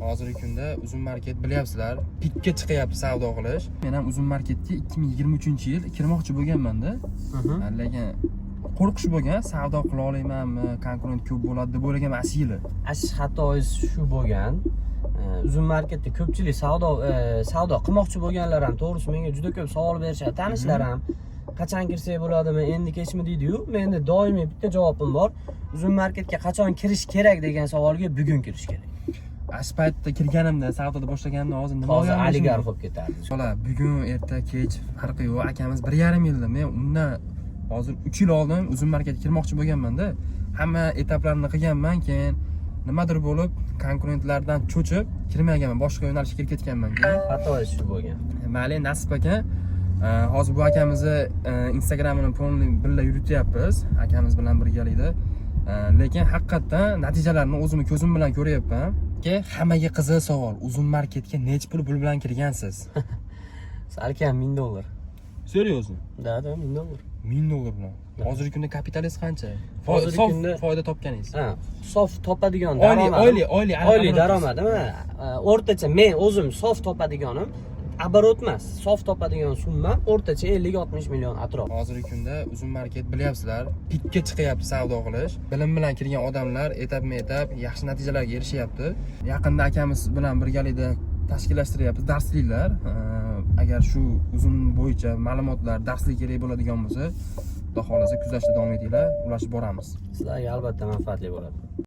Hozirgi kunda uzun market bilyapsizlar, pikka chiqyapti savdo qilish. Men ham uzun marketga 2023-yil kirmoqchi bo'lganman-da. Lekin qo'rqish bo'lgan, savdo qila olamanmi, konkurent ko'p bo'ladi deb o'ylaganman asili. Xatoyingiz shu bo'lgan. Uzun marketda ko'pchilik savdo qilmoqchi bo'lganlar ham to'g'risi menga juda ko'p savol berishadi. Tanishlar ham qachon kirsak bo'ladimi, endi kechmi deydi-yu. Menda doimiy bitta javobim bor. Uzun marketga qachon kirish kerak degan savolga bugun kirish kerak. Shu paytda kirganimda, savdoda boshlaganimda hozir nima Hozir oligarx bo'lib ketardi. Bola, bugun, erta, kech farqi yo'q. Akamiz 1,5 yilda, men undan hozir 3 yil oldin uzun marketga kirmoqchi bo'lganman-da. Hamma etaplarni qilganman, keyin nimadir bo'lib, konkurentlardan cho'chib kirmaganman, boshqa yo'nalishga kirib ketganman keyin. Xatoyingiz shu bo'lgan. Mayli, Nasib aka, hozir bu akamizni Instagramini polni birga yurityapmiz, akamiz bilan birgalikda. Lekin haqiqatan natijalarini o'zim ko'zim bilan ko'ryapman. Hammaga qiziq savol, uzun marketga nech pul bilan kirgansiz? Salkam $1000. Seriozmi? Da, $1000. $1000 bilan. Hozirgi kunda kapitalingiz qancha? Hozirgi kunda foyda topganingiz. Sof topadigan daromad. Oylik daromadim. O'rtacha men o'zim sof topadiganim оборот emas, sof topadigan summa o'rtacha 50-60 million atrof. Hozirgi kunda uzun market bilyapsizlar, pikka chiqyapti savdo qilish. Bilim bilan kirgan odamlar etap-etap yaxshi natijalarga erishyapti. Yaqinda akamiz bilan birgalikda tashkillashtiryapmiz darsliklar. Agar shu uzun bo'yicha ma'lumotlar, darslik kerak bo'ladigan bo'lsa, xudo xolasa kuzatishda davom etinglar, ulashib boramiz. Sizlarga albatta manfaatli bo'ladi.